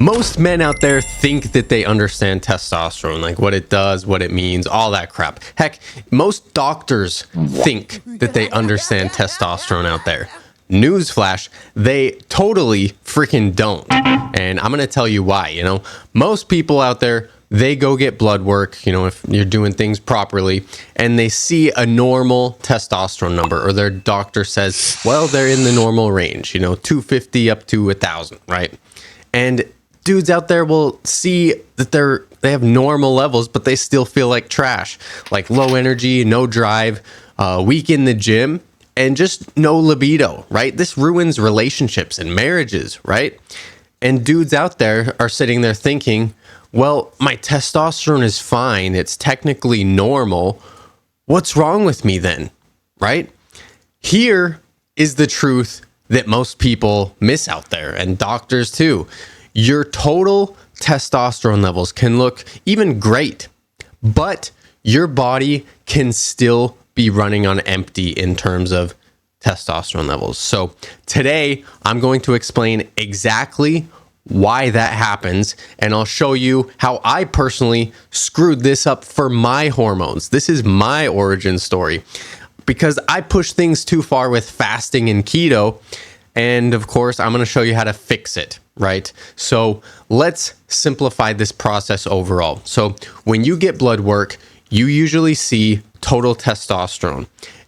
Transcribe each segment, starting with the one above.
Most men out there think that they understand testosterone, like what it does, what it means, all that crap. Heck, most doctors think that they understand testosterone out there. Newsflash, they totally freaking don't. And I'm going to tell you why. Most people out there, they go get blood work, if you're doing things properly, and they see a normal testosterone number, or their doctor says, well, they're in the normal range, 250 up to 1,000, right? And dudes out there will see that they have normal levels, but they still feel like trash, like low energy, no drive, weak in the gym, and just no libido, right? This ruins relationships and marriages, right? And dudes out there are sitting there thinking, well, my testosterone is fine. It's technically normal. What's wrong with me then, right? Here is the truth that most people miss out there, and doctors too. Your total testosterone levels can look even great, but your body can still be running on empty in terms of testosterone levels. So today I'm going to explain exactly why that happens, and I'll show you how I personally screwed this up for my hormones. This is my origin story because I pushed things too far with fasting and keto, and of course I'm going to show you how to fix it. Right? So let's simplify this process overall. So when you get blood work, you usually see total testosterone,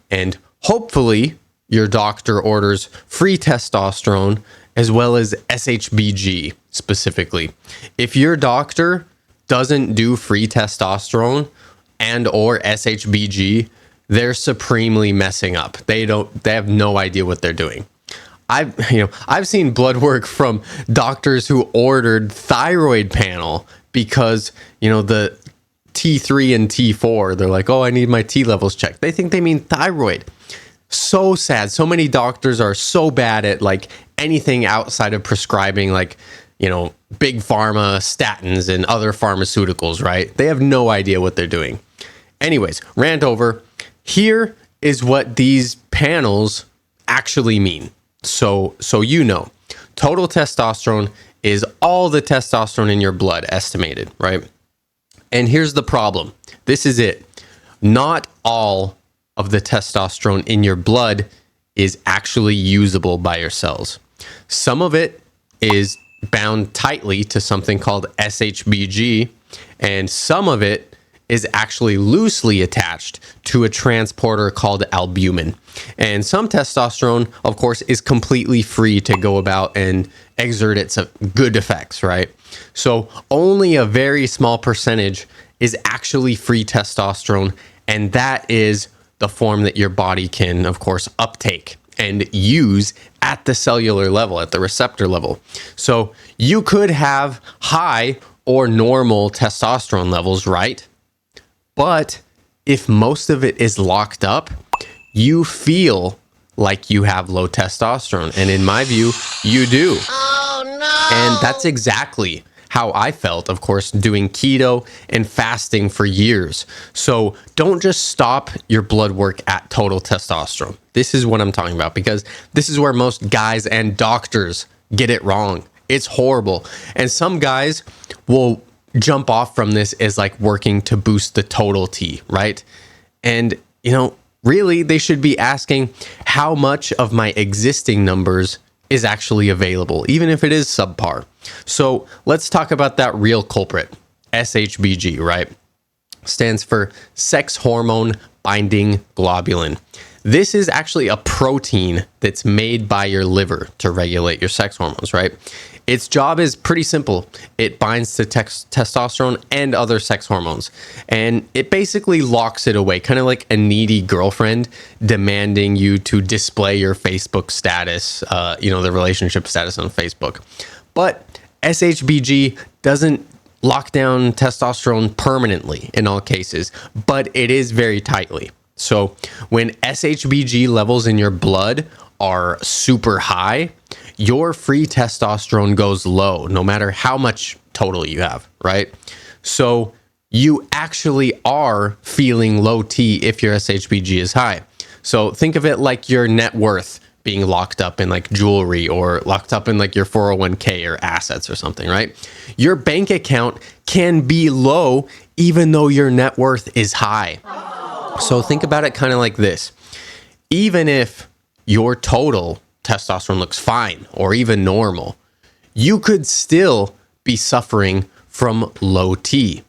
and hopefully your doctor orders free testosterone as well as SHBG specifically. If your doctor doesn't do free testosterone and or SHBG, they're supremely messing up. They have no idea what they're doing. I've seen blood work from doctors who ordered thyroid panel because, the T3 and T4, they're like, oh, I need my T levels checked. They think they mean thyroid. So sad. So many doctors are so bad at like anything outside of prescribing big pharma, statins and other pharmaceuticals, right? They have no idea what they're doing. Anyways, rant over. Here is what these panels actually mean. So total testosterone is all the testosterone in your blood estimated, right? And here's the problem. This is it. Not all of the testosterone in your blood is actually usable by your cells. Some of it is bound tightly to something called SHBG, and some of it is actually loosely attached to a transporter called albumin. And some testosterone, of course, is completely free to go about and exert its good effects, right? So only a very small percentage is actually free testosterone, and that is the form that your body can, of course, uptake and use at the cellular level, at the receptor level. So you could have high or normal testosterone levels, right? But if most of it is locked up, you feel like you have low testosterone. And in my view, you do. Oh, no. And that's exactly how I felt, of course, doing keto and fasting for years. So don't just stop your blood work at total testosterone. This is what I'm talking about, because this is where most guys and doctors get it wrong. It's horrible. And some guys will jump off from this as like working to boost the total T, right? And, really they should be asking how much of my existing numbers is actually available, even if it is subpar. So let's talk about that real culprit, SHBG, right? Stands for sex hormone binding globulin. This is actually a protein that's made by your liver to regulate your sex hormones, right? Its job is pretty simple. It binds to testosterone and other sex hormones, and it basically locks it away, kind of like a needy girlfriend demanding you to display your Facebook status, the relationship status on Facebook. But SHBG doesn't lock down testosterone permanently in all cases, but it is very tightly. So when SHBG levels in your blood are super high, your free testosterone goes low, no matter how much total you have, right? So you actually are feeling low T if your SHBG is high. So think of it like your net worth being locked up in like jewelry or locked up in like your 401k or assets or something, right? Your bank account can be low even though your net worth is high. So think about it kind of like this. Even if your total testosterone looks fine or even normal, you could still be suffering from low T.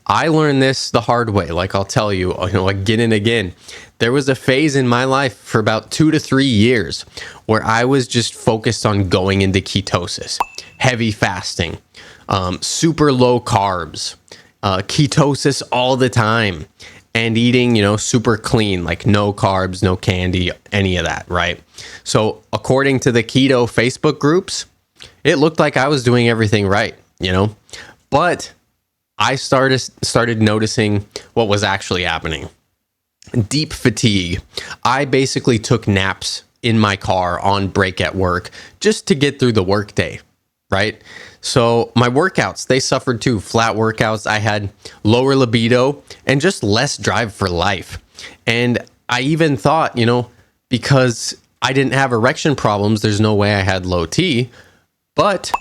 I learned this the hard way. Like I'll tell you, again and again, there was a phase in my life for about 2 to 3 years where I was just focused on going into ketosis, heavy fasting, super low carbs, ketosis all the time, and eating, super clean, like no carbs, no candy, any of that, right? So according to the keto Facebook groups, it looked like I was doing everything right, but I started noticing what was actually happening. Deep fatigue. I basically took naps in my car on break at work just to get through the workday, right? So my workouts, they suffered too. Flat workouts. I had lower libido and just less drive for life. And I even thought, because I didn't have erection problems, there's no way I had low T. But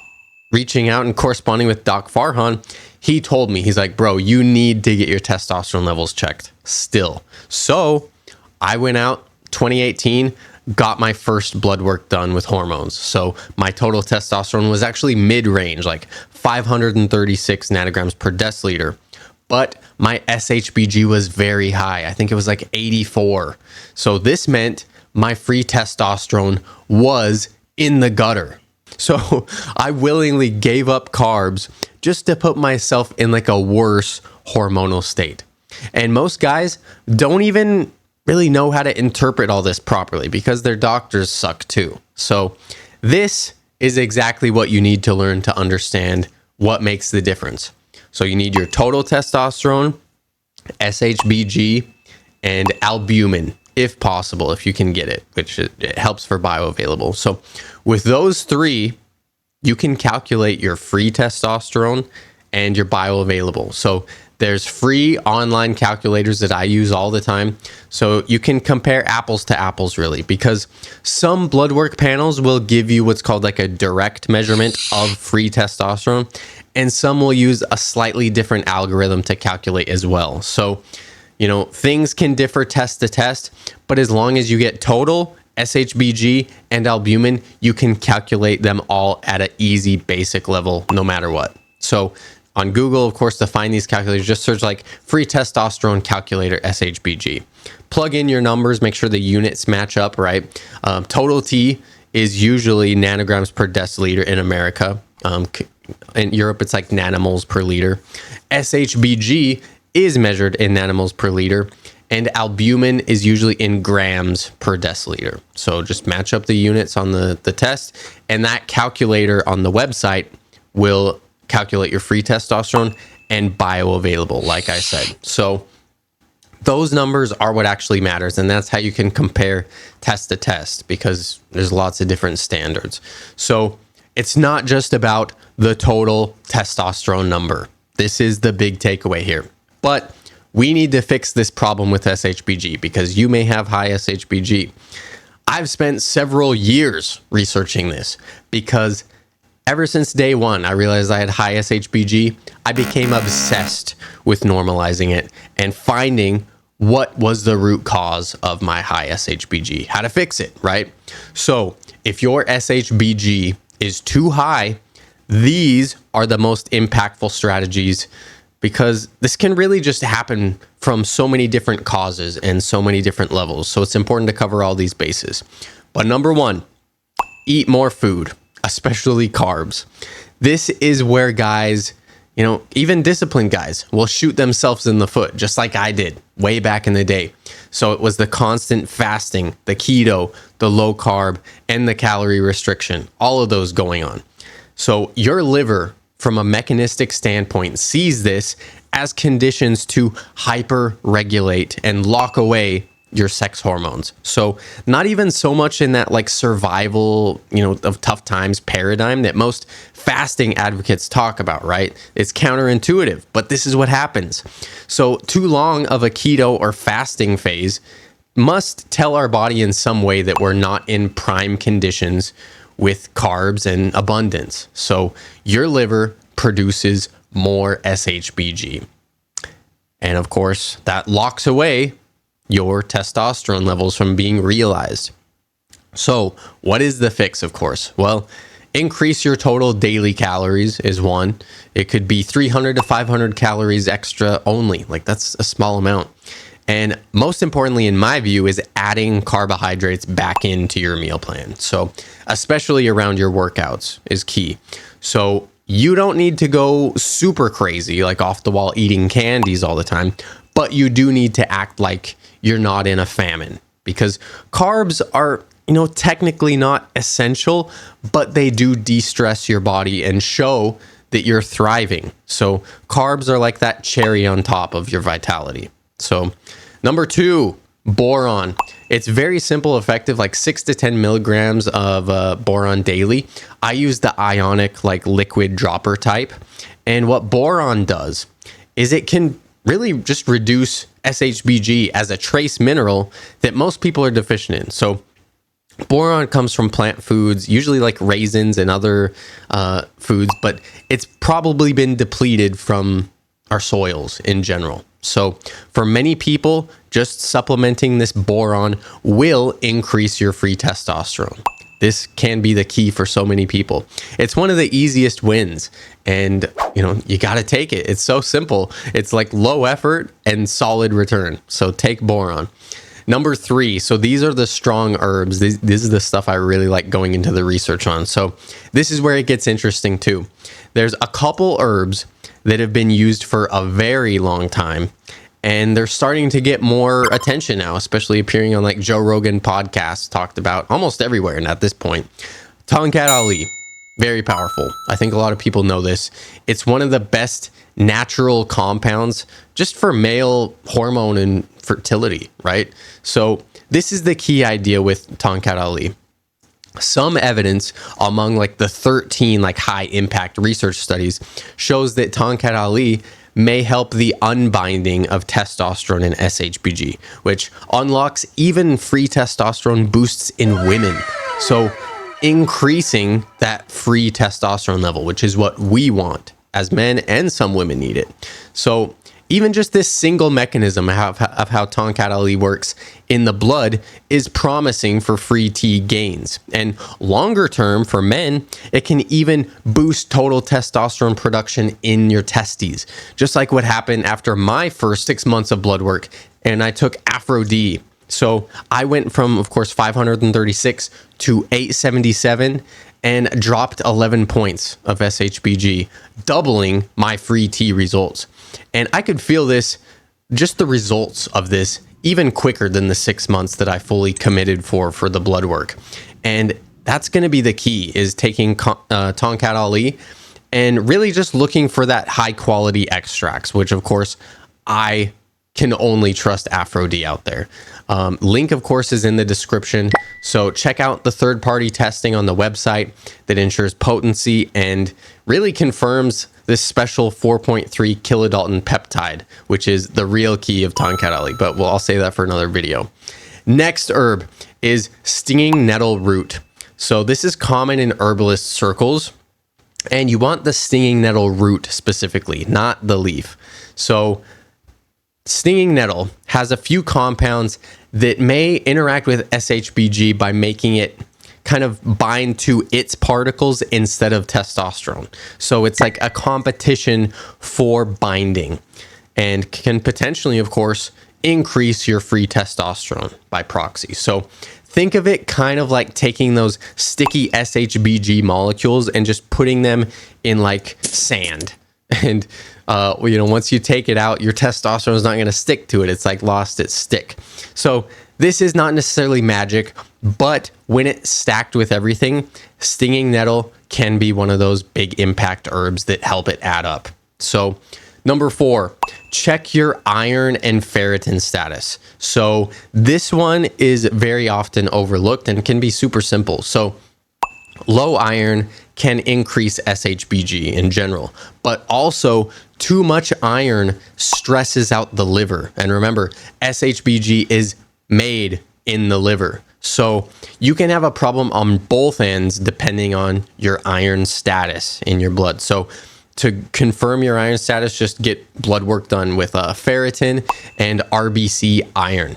reaching out and corresponding with Doc Farhan, he told me, he's like, bro, you need to get your testosterone levels checked still. So I went out 2018, got my first blood work done with hormones. So my total testosterone was actually mid-range, like 536 nanograms per deciliter. But my SHBG was very high. I think it was like 84. So this meant my free testosterone was in the gutter. So I willingly gave up carbs just to put myself in like a worse hormonal state. And most guys don't even really know how to interpret all this properly because their doctors suck too. So this is exactly what you need to learn to understand what makes the difference. So you need your total testosterone, SHBG, and albumin, if possible, if you can get it, which it helps for bioavailable. So with those three, you can calculate your free testosterone and your bioavailable. So there's free online calculators that I use all the time. So you can compare apples to apples, really, because some blood work panels will give you what's called like a direct measurement of free testosterone, and some will use a slightly different algorithm to calculate as well. So, things can differ test to test, but as long as you get total, SHBG, and albumin, you can calculate them all at an easy basic level, no matter what. So on Google, of course, to find these calculators, just search like free testosterone calculator SHBG. Plug in your numbers, make sure the units match up, right? Total T is usually nanograms per deciliter in America. In Europe, it's like nanomoles per liter. SHBG is measured in nanomoles per liter, and albumin is usually in grams per deciliter. So just match up the units on the test, and that calculator on the website will calculate your free testosterone and bioavailable, like I said. So those numbers are what actually matters, and that's how you can compare test to test, because there's lots of different standards. So it's not just about the total testosterone number. This is the big takeaway here. But we need to fix this problem with SHBG, because you may have high SHBG. I've spent several years researching this, because ever since day one, I realized I had high SHBG. I became obsessed with normalizing it and finding what was the root cause of my high SHBG, how to fix it, right? So if your SHBG is too high, these are the most impactful strategies, because this can really just happen from so many different causes and so many different levels. So it's important to cover all these bases. But number one, eat more food, especially carbs. This is where guys, even disciplined guys will shoot themselves in the foot, just like I did way back in the day. So it was the constant fasting, the keto, the low carb, and the calorie restriction, all of those going on. So your liver, from a mechanistic standpoint, sees this as conditions to hyper-regulate and lock away your sex hormones. So not even so much in that like survival, of tough times paradigm that most fasting advocates talk about, right? It's counterintuitive, but this is what happens. So too long of a keto or fasting phase must tell our body in some way that we're not in prime conditions with carbs and abundance. So your liver produces more SHBG. And of course, that locks away your testosterone levels from being realized. So what is the fix, of course? Well, increase your total daily calories is one. It could be 300 to 500 calories extra only. Like, that's a small amount. And most importantly, in my view, is adding carbohydrates back into your meal plan. So especially around your workouts is key. So you don't need to go super crazy, like off the wall eating candies all the time, but you do need to act like you're not in a famine, because carbs are, technically not essential, but they do de-stress your body and show that you're thriving. So carbs are like that cherry on top of your vitality. So number 2, boron. It's very simple, effective, like 6 to 10 milligrams of boron daily. I use the ionic, like liquid dropper type. And what boron does is it can really just reduce SHBG as a trace mineral that most people are deficient in. So boron comes from plant foods, usually like raisins and other foods, but it's probably been depleted from our soils in general. So for many people, just supplementing this boron will increase your free testosterone. This can be the key for so many people. It's one of the easiest wins, and you got to take it. It's so simple. It's like low effort and solid return. So take boron. Number 3, so these are the strong herbs. This is the stuff I really like going into the research on. So this is where it gets interesting too. There's a couple herbs that have been used for a very long time, and they're starting to get more attention now, especially appearing on like Joe Rogan podcasts, talked about almost everywhere. And at this point, Tongkat Ali, very powerful. I think a lot of people know this. It's one of the best natural compounds just for male hormone and fertility, right? So this is the key idea with Tongkat Ali. Some evidence among like the 13 like high impact research studies shows that Tongkat Ali may help the unbinding of testosterone and SHBG, which unlocks even free testosterone boosts in women. So increasing that free testosterone level, which is what we want as men, and some women need it. So even just this single mechanism of how Tongkat Ali works in the blood is promising for free T gains. And longer term for men, it can even boost total testosterone production in your testes. Just like what happened after my first 6 months of blood work, and I took Aphro-D. So I went from, of course, 536 to 877 and dropped 11 points of SHBG, doubling my free T results. And I could feel this, just the results of this, even quicker than the 6 months that I fully committed for the blood work. And that's going to be the key, is taking Tongkat Ali and really just looking for that high quality extracts, which of course I can only trust Aphro-D out there. Link, of course, is in the description. So check out the third-party testing on the website that ensures potency and really confirms this special 4.3 kilodalton peptide, which is the real key of Tongkat Ali. But I'll save that for another video. Next herb is stinging nettle root. So this is common in herbalist circles, and you want the stinging nettle root specifically, not the leaf. So stinging nettle has a few compounds that may interact with SHBG by making it kind of bind to its particles instead of testosterone. So it's like a competition for binding, and can potentially, of course, increase your free testosterone by proxy. So think of it kind of like taking those sticky SHBG molecules and just putting them in like sand. And once you take it out, your testosterone is not going to stick to it. It's like lost its stick. So this is not necessarily magic, but when it's stacked with everything, stinging nettle can be one of those big impact herbs that help it add up. So number 4, check your iron and ferritin status. So this one is very often overlooked and can be super simple. So low iron can increase SHBG in general, but also too much iron stresses out the liver. And remember, SHBG is made in the liver. So you can have a problem on both ends depending on your iron status in your blood. So to confirm your iron status, just get blood work done with ferritin and RBC iron.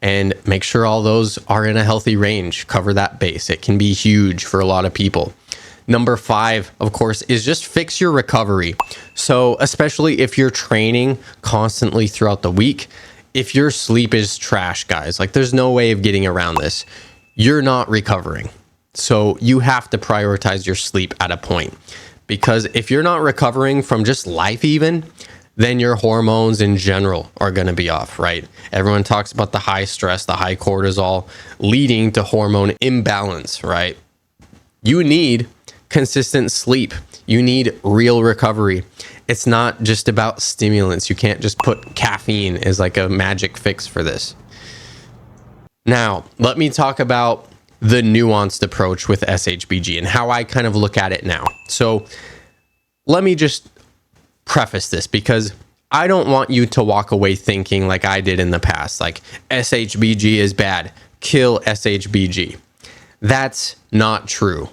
And make sure all those are in a healthy range. Cover that base. It can be huge for a lot of people. Number 5, of course, is just fix your recovery. So especially if you're training constantly throughout the week, if your sleep is trash, guys, like there's no way of getting around this. You're not recovering. So you have to prioritize your sleep at a point, because if you're not recovering from just life even, then your hormones in general are going to be off, right? Everyone talks about the high stress, the high cortisol leading to hormone imbalance, right? You need consistent sleep. You need real recovery. It's not just about stimulants. You can't just put caffeine as like a magic fix for this. Now, let me talk about the nuanced approach with SHBG and how I kind of look at it now. So let me just preface this, because I don't want you to walk away thinking like I did in the past, like SHBG is bad, kill SHBG. That's not true.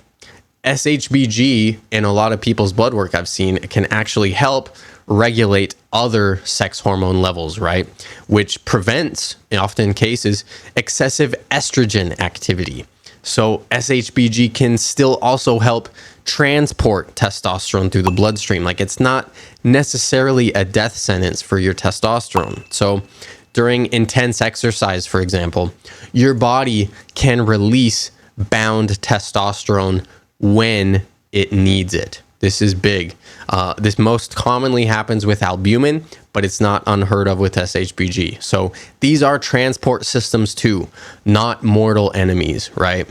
SHBG in a lot of people's blood work I've seen, it can actually help regulate other sex hormone levels, right? Which prevents, in often cases, excessive estrogen activity. So SHBG can still also help transport testosterone through the bloodstream. Like, it's not necessarily a death sentence for your testosterone. So during intense exercise, for example, your body can release bound testosterone when it needs it. This is big. This most commonly happens with albumin, but it's not unheard of with SHBG. So these are transport systems too, not mortal enemies, right?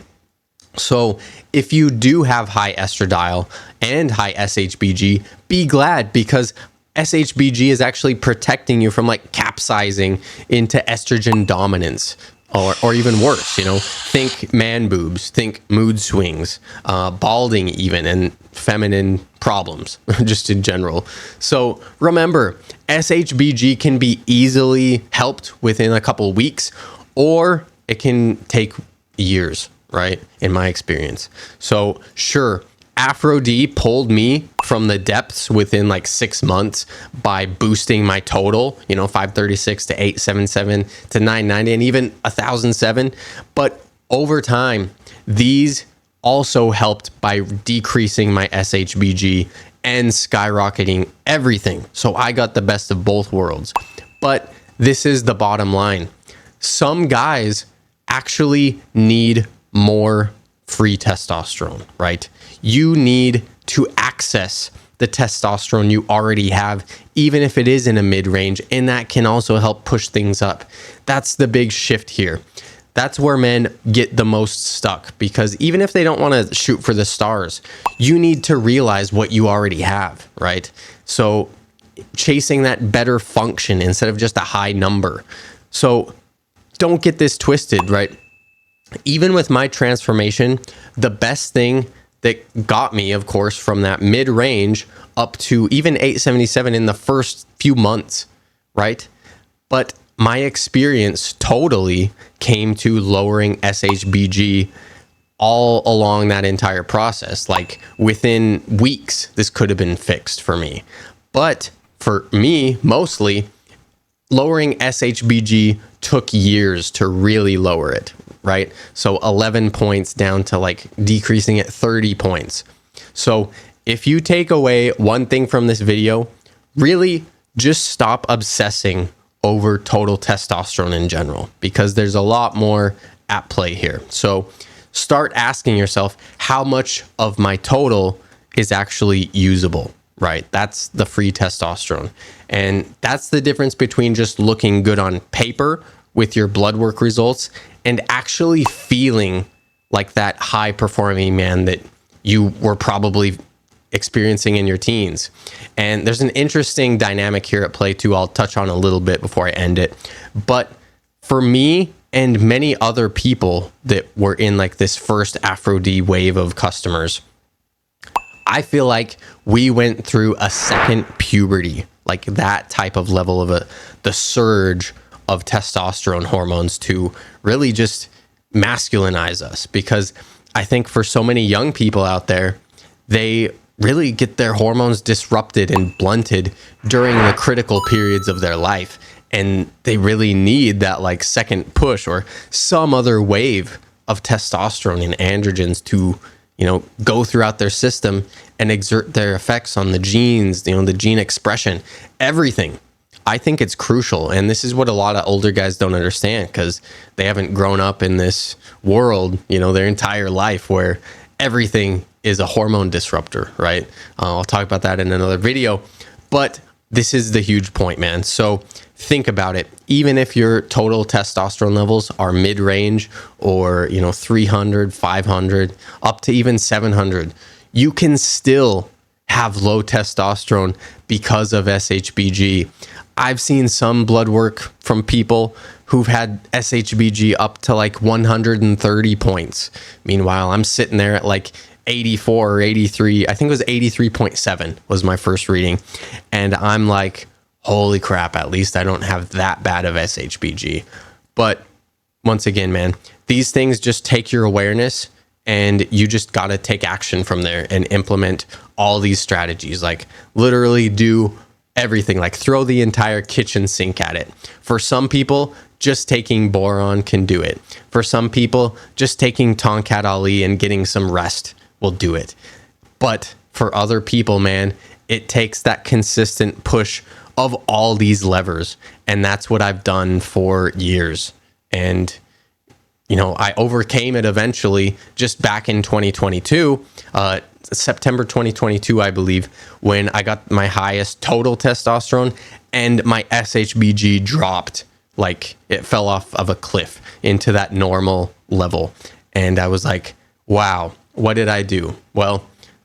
So if you do have high estradiol and high SHBG, be glad, because SHBG is actually protecting you from like capsizing into estrogen dominance. Or even worse, you know, think man boobs, think mood swings, balding even, and feminine problems, just in general. So remember, SHBG can be easily helped within a couple of weeks, or it can take years, right? In my experience. So sure, Aphro-D pulled me from the depths within like 6 months by boosting my total, you know, 536 to 877 to 990 and even 1007. But over time, these also helped by decreasing my SHBG and skyrocketing everything. So I got the best of both worlds. But this is the bottom line. Some guys actually need more free testosterone, right? You need to access the testosterone you already have, even if it is in a mid-range, and that can also help push things up. That's the big shift here. That's where men get the most stuck, because even if they don't want to shoot for the stars, you need to realize what you already have, right? So chasing that better function instead of just a high number. So don't get this twisted, right? Even with my transformation, the best thing that got me, of course, from that mid-range up to even 877 in the first few months, right? But my experience totally came to lowering SHBG all along that entire process. Like within weeks, this could have been fixed for me. But for me, mostly, lowering SHBG took years to really lower it, right? So 11 points down to like decreasing at 30 points. So if you take away one thing from this video, really just stop obsessing over total testosterone in general, because there's a lot more at play here. So start asking yourself, how much of my total is actually usable, right? That's the free testosterone. And that's the difference between just looking good on paper with your blood work results and actually feeling like that high performing man that you were probably experiencing in your teens. And there's an interesting dynamic here at play too, I'll touch on a little bit before I end it. But for me and many other people that were in like this first Aphro-D wave of customers, I feel like we went through a second puberty, like that type of level of the surge of testosterone hormones to really just masculinize us. Because I think for so many young people out there, they really get their hormones disrupted and blunted during the critical periods of their life. And they really need that like second push or some other wave of testosterone and androgens to, you know, go throughout their system and exert their effects on the genes, you know, the gene expression, everything. I think it's crucial. And this is what a lot of older guys don't understand because they haven't grown up in this world, you know, their entire life where everything is a hormone disruptor, right? I'll talk about that in another video, but this is the huge point, man. So think about it. Even if your total testosterone levels are mid-range or, you know, 300, 500, up to even 700, you can still have low testosterone because of SHBG. I've seen some blood work from people who've had SHBG up to like 130 points. Meanwhile, I'm sitting there at like 84 or 83. I think it was 83.7 was my first reading. And I'm like, holy crap, at least I don't have that bad of SHBG. But once again, man, these things just take your awareness and you just got to take action from there and implement all these strategies. Like literally do everything, like throw the entire kitchen sink at it. For some people, just taking boron can do it. For some people, just taking Tonkat Ali and getting some rest will do it. But for other people, man, it takes that consistent push of all these levers. And that's what I've done for years. And, you know, I overcame it eventually just back in 2022, September 2022, I believe, when I got my highest total testosterone and my SHBG dropped. Like it fell off of a cliff into that normal level. And I was like, wow, what did I do? Well,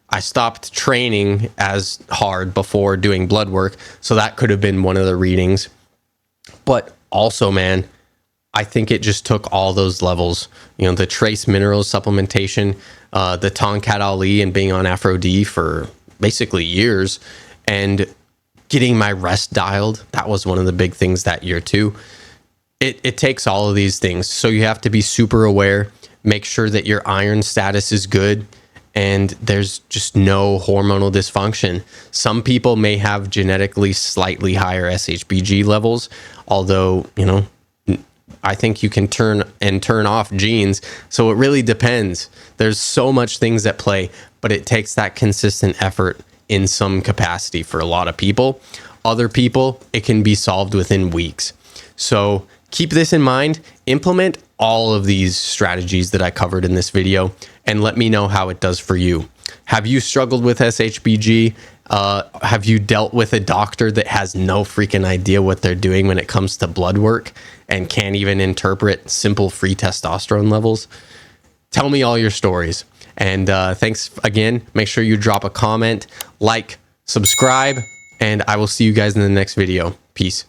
I stopped training as hard before doing blood work. So that could have been one of the readings. But also, man, I think it just took all those levels, you know, the trace minerals supplementation, the Tonkat Ali and being on Aphro-D for basically years and getting my rest dialed. That was one of the big things that year too. It takes all of these things. So you have to be super aware, make sure that your iron status is good and there's just no hormonal dysfunction. Some people may have genetically slightly higher SHBG levels, although, you know, I think you can turn off genes. So it really depends. There's so much things at play, but it takes that consistent effort in some capacity for a lot of people. Other people, it can be solved within weeks. So keep this in mind, implement all of these strategies that I covered in this video, and let me know how it does for you. Have you struggled with SHBG? Have you dealt with a doctor that has no freaking idea what they're doing when it comes to blood work and can't even interpret simple free testosterone levels? Tell me all your stories. And thanks again. Make sure you drop a comment, like, subscribe, and I will see you guys in the next video. Peace.